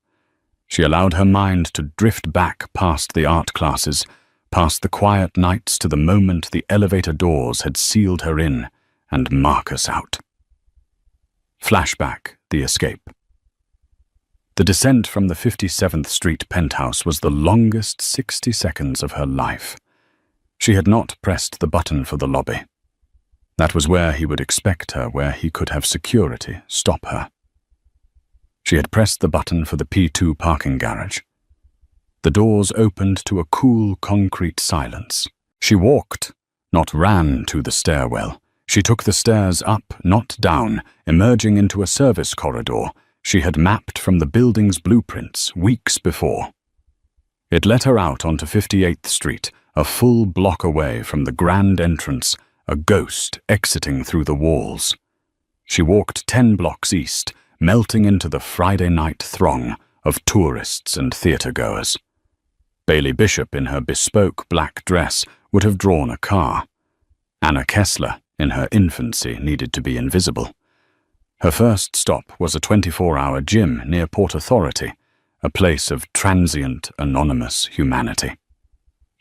She allowed her mind to drift back past the art classes, past the quiet nights to the moment the elevator doors had sealed her in and Marcus out. Flashback: the escape. The descent from the 57th Street penthouse was the longest 60 seconds of her life. She had not pressed the button for the lobby. That was where he would expect her, where he could have security stop her. She had pressed the button for the P2 parking garage. The doors opened to a cool concrete silence. She walked, not ran, to the stairwell. She took the stairs up, not down, emerging into a service corridor she had mapped from the building's blueprints weeks before. It let her out onto 58th Street, a full block away from the grand entrance, a ghost exiting through the walls. She walked 10 blocks east, melting into the Friday night throng of tourists and theater-goers. Bailey Bishop, in her bespoke black dress, would have drawn a car. Anna Kessler, in her infancy, needed to be invisible. Her first stop was a 24-hour gym near Port Authority, a place of transient, anonymous humanity.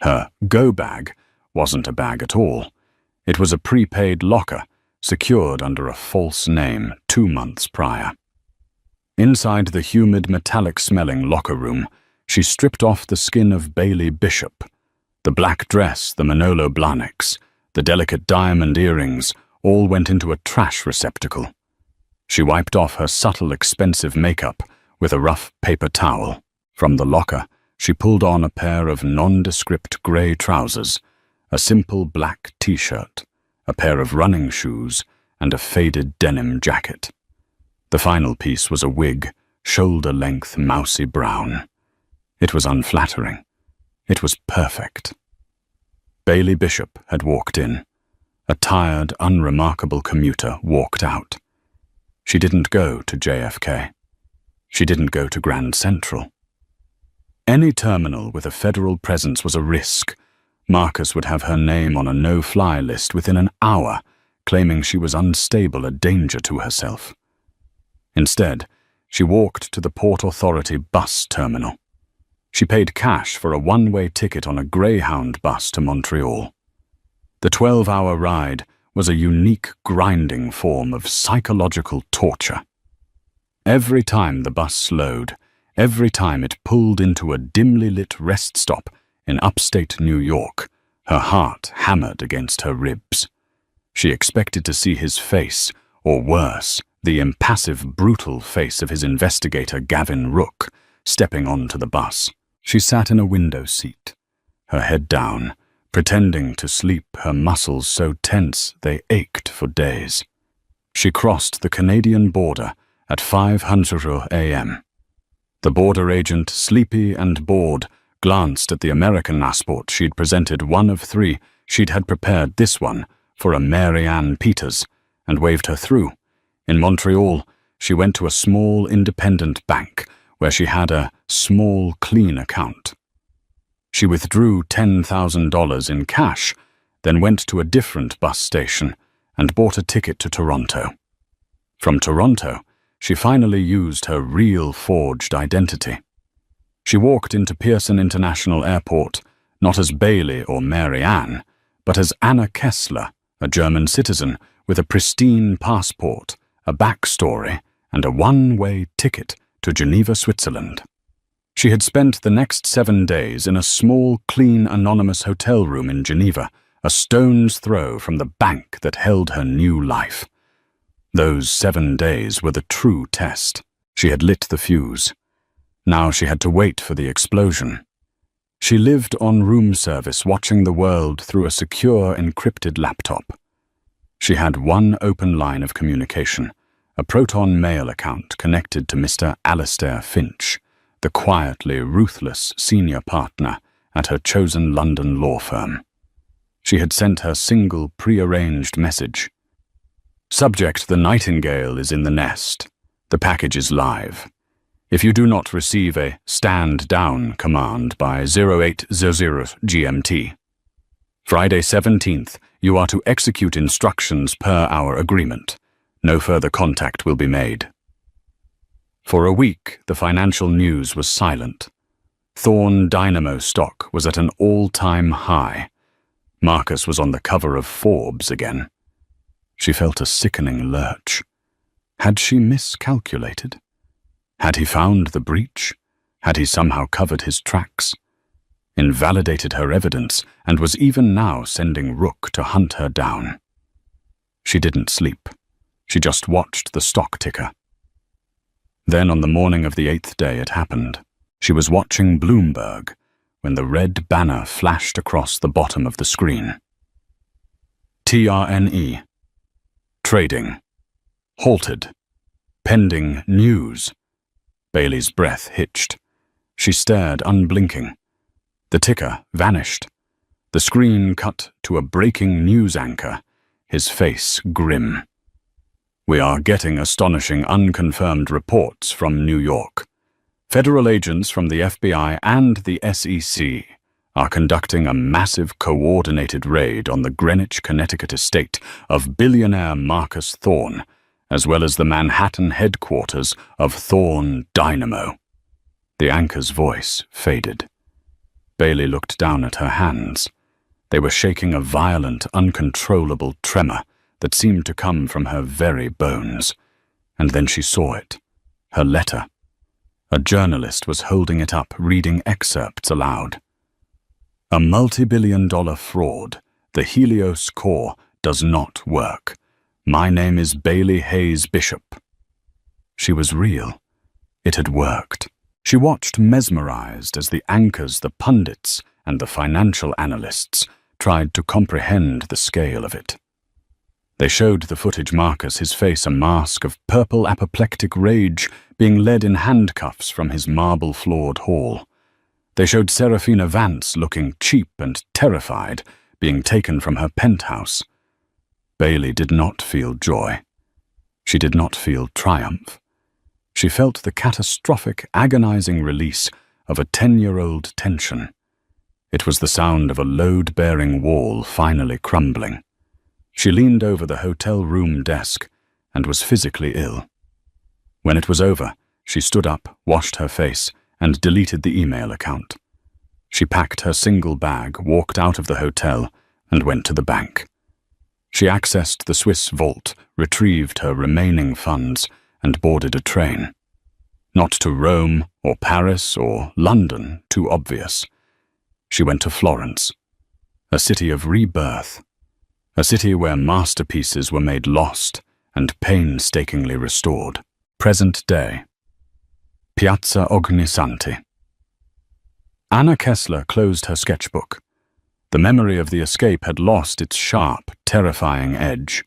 Her go bag wasn't a bag at all. It was a prepaid locker, secured under a false name 2 months prior. Inside the humid, metallic-smelling locker room, she stripped off the skin of Bailey Bishop. The black dress, the Manolo Blahniks, the delicate diamond earrings, all went into a trash receptacle. She wiped off her subtle, expensive makeup with a rough paper towel. From the locker, she pulled on a pair of nondescript grey trousers, a simple black t-shirt, a pair of running shoes, and a faded denim jacket. The final piece was a wig, shoulder-length, mousy brown. It was unflattering. It was perfect. Bailey Bishop had walked in. A tired, unremarkable commuter walked out. She didn't go to JFK. She didn't go to Grand Central. Any terminal with a federal presence was a risk. Marcus would have her name on a no-fly list within an hour, claiming she was unstable, a danger to herself. Instead, she walked to the Port Authority bus terminal. She paid cash for a one-way ticket on a Greyhound bus to Montreal. The 12-hour ride was a unique, grinding form of psychological torture. Every time the bus slowed, every time it pulled into a dimly lit rest stop in upstate New York, her heart hammered against her ribs. She expected to see his face, or worse, the impassive, brutal face of his investigator Gavin Rook, stepping onto the bus. She sat in a window seat, her head down, pretending to sleep, her muscles so tense they ached for days. She crossed the Canadian border at 5:00 a.m. The border agent, sleepy and bored, glanced at the American passport she'd presented, one of 3. She'd had prepared this one for a Mary Ann Peters, and waved her through. In Montreal, she went to a small independent bank where she had a small clean account. She withdrew $10,000 in cash, then went to a different bus station and bought a ticket to Toronto. From Toronto, she finally used her real forged identity. She walked into Pearson International Airport, not as Bailey or Mary Ann, but as Anna Kessler, a German citizen with a pristine passport, a backstory, and a one-way ticket to Geneva, Switzerland. She had spent the next 7 days in a small, clean, anonymous hotel room in Geneva, a stone's throw from the bank that held her new life. Those 7 days were the true test. She had lit the fuse. Now she had to wait for the explosion. She lived on room service, watching the world through a secure, encrypted laptop. She had one open line of communication, a Proton Mail account connected to Mr. Alastair Finch, the quietly ruthless senior partner at her chosen London law firm. She had sent her single pre-arranged message. Subject: the Nightingale is in the nest. The package is live. If you do not receive a stand down command by 0800 GMT, Friday 17th, you are to execute instructions per our agreement. No further contact will be made. For a week, the financial news was silent. Thorn Dynamo stock was at an all-time high. Marcus was on the cover of Forbes again. She felt a sickening lurch. Had she miscalculated? Had he found the breach? Had he somehow covered his tracks? Invalidated her evidence and was even now sending Rook to hunt her down. She didn't sleep. She just watched the stock ticker. Then on the morning of the 8th day it happened. She was watching Bloomberg when the red banner flashed across the bottom of the screen. TRNE. Trading. Halted. Pending news. Bailey's breath hitched. She stared unblinking. The ticker vanished. The screen cut to a breaking news anchor, his face grim. We are getting astonishing unconfirmed reports from New York. Federal agents from the FBI and the SEC are conducting a massive coordinated raid on the Greenwich, Connecticut estate of billionaire Marcus Thorne, as well as the Manhattan headquarters of Thorne Dynamo. The anchor's voice faded. Bailey looked down at her hands. They were shaking a violent, uncontrollable tremor that seemed to come from her very bones. And then she saw it. Her letter. A journalist was holding it up, reading excerpts aloud. A multi-billion-dollar fraud. The Helios core does not work. My name is Bailey Hayes Bishop. She was real. It had worked. She watched mesmerized as the anchors, the pundits, and the financial analysts tried to comprehend the scale of it. They showed the footage Marcus, his face a mask of purple apoplectic rage, being led in handcuffs from his marble-floored hall. They showed Serafina Vance looking cheap and terrified, being taken from her penthouse. Bailey did not feel joy. She did not feel triumph. She felt the catastrophic, agonizing release of a 10-year-old tension. It was the sound of a load-bearing wall finally crumbling. She leaned over the hotel room desk and was physically ill. When it was over, she stood up, washed her face, and deleted the email account. She packed her single bag, walked out of the hotel, and went to the bank. She accessed the Swiss vault, retrieved her remaining funds, and boarded a train. Not to Rome or Paris or London, too obvious. She went to Florence, a city of rebirth, a city where masterpieces were made lost and painstakingly restored. Present day. Piazza Ognissanti. Anna Kessler closed her sketchbook. The memory of the escape had lost its sharp, terrifying edge.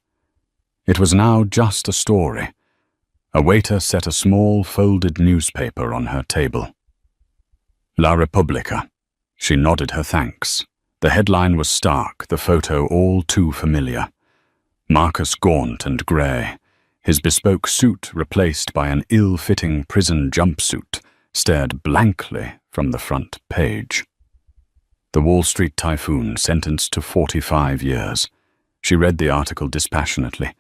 It was now just a story. A waiter set a small, folded newspaper on her table. La Repubblica. She nodded her thanks. The headline was stark, the photo all too familiar. Marcus gaunt and grey, his bespoke suit replaced by an ill-fitting prison jumpsuit, stared blankly from the front page. The Wall Street typhoon sentenced to 45 years. She read the article dispassionately.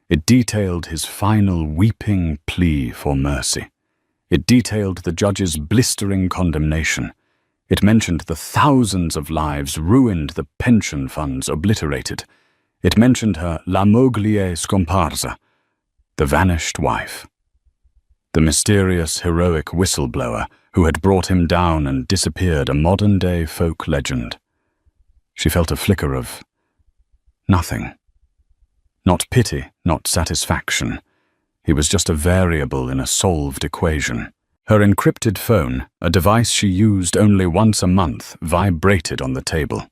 It detailed his final weeping plea for mercy. It detailed the judge's blistering condemnation. It mentioned the thousands of lives ruined, the pension funds obliterated. It mentioned her la moglie scomparsa, the vanished wife. The mysterious, heroic whistleblower who had brought him down and disappeared, a modern-day folk legend. She felt a flicker of nothing. Not pity, not satisfaction. He was just a variable in a solved equation. Her encrypted phone, a device she used only once a month, vibrated on the table.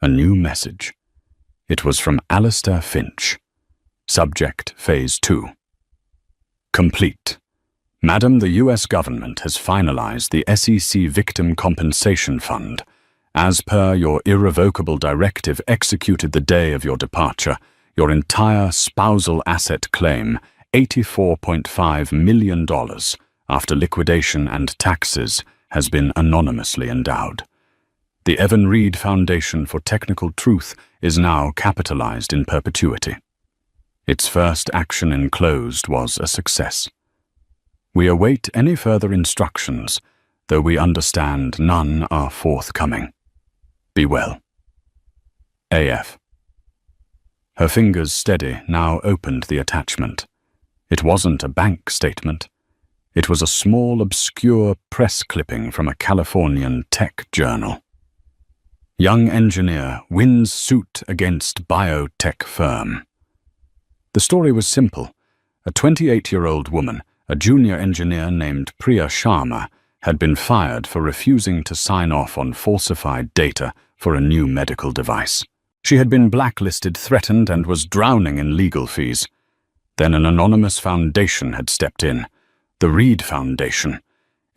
A new message. It was from Alistair Finch. Subject Phase 2. Complete. Madam, the U.S. government has finalized the SEC Victim Compensation Fund. As per your irrevocable directive executed the day of your departure, your entire spousal asset claim, $84.5 million, after liquidation and taxes, has been anonymously endowed. The Evan Reed Foundation for Technical Truth is now capitalized in perpetuity. Its first action enclosed was a success. We await any further instructions, though we understand none are forthcoming. Be well. AF. Her fingers, steady, now opened the attachment. It wasn't a bank statement. It was a small, obscure press clipping from a Californian tech journal. Young engineer wins suit against biotech firm. The story was simple. A 28-year-old woman, a junior engineer named Priya Sharma, had been fired for refusing to sign off on falsified data for a new medical device. She had been blacklisted, threatened, and was drowning in legal fees. Then an anonymous foundation had stepped in, the Reed Foundation.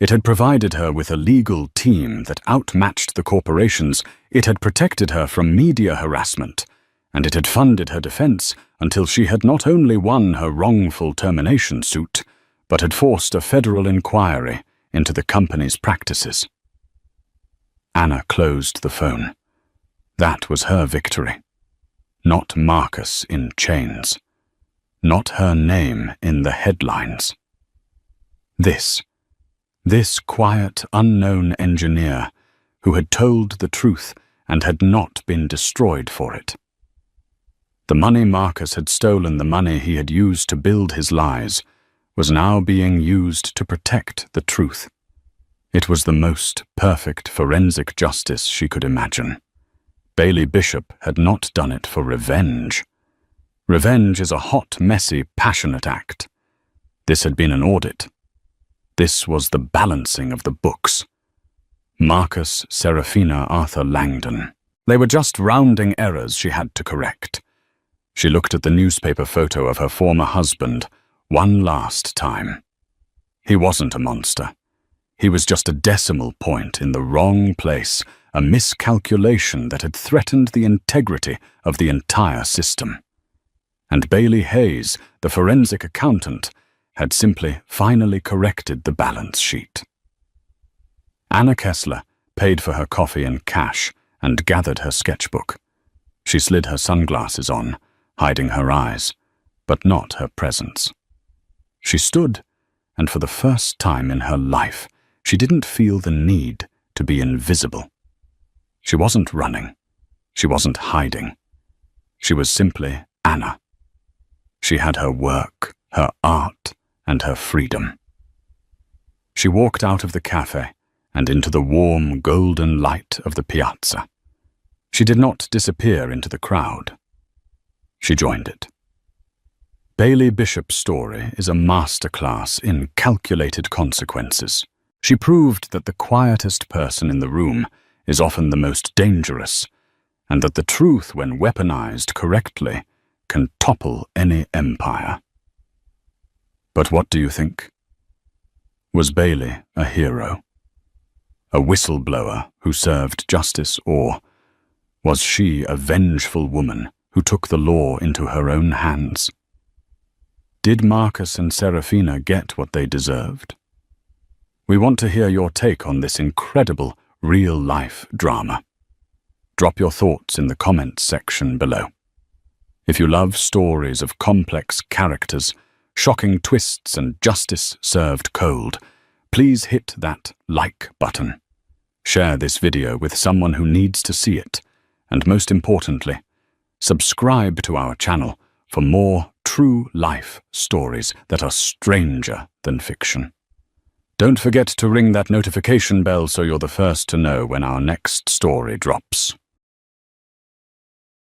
It had provided her with a legal team that outmatched the corporations. It had protected her from media harassment, and it had funded her defense until she had not only won her wrongful termination suit, but had forced a federal inquiry into the company's practices. Anna closed the phone. That was her victory. Not Marcus in chains. Not her name in the headlines. This quiet, unknown engineer who had told the truth and had not been destroyed for it. The money Marcus had stolen, the money he had used to build his lies, was now being used to protect the truth. It was the most perfect forensic justice she could imagine. Bailey Bishop had not done it for revenge. Revenge is a hot, messy, passionate act. This had been an audit. This was the balancing of the books. Marcus, Serafina, Arthur Langdon. They were just rounding errors she had to correct. She looked at the newspaper photo of her former husband one last time. He wasn't a monster. He was just a decimal point in the wrong place, a miscalculation that had threatened the integrity of the entire system. And Bailey Hayes, the forensic accountant, had simply finally corrected the balance sheet. Anna Kessler paid for her coffee in cash and gathered her sketchbook. She slid her sunglasses on, hiding her eyes, but not her presence. She stood, and for the first time in her life, she didn't feel the need to be invisible. She wasn't running. She wasn't hiding. She was simply Anna. She had her work, her art, and her freedom. She walked out of the cafe and into the warm, golden light of the piazza. She did not disappear into the crowd. She joined it. Bailey Bishop's story is a masterclass in calculated consequences. She proved that the quietest person in the room is often the most dangerous, and that the truth, when weaponized correctly, can topple any empire. But what do you think? Was Bailey a hero? A whistleblower who served justice, or was she a vengeful woman who took the law into her own hands? Did Marcus and Serafina get what they deserved? We want to hear your take on this incredible real-life drama. Drop your thoughts in the comments section below. If you love stories of complex characters, shocking twists, and justice served cold, please hit that like button. Share this video with someone who needs to see it, and most importantly, subscribe to our channel for more true life stories that are stranger than fiction. Don't forget to ring that notification bell so you're the first to know when our next story drops.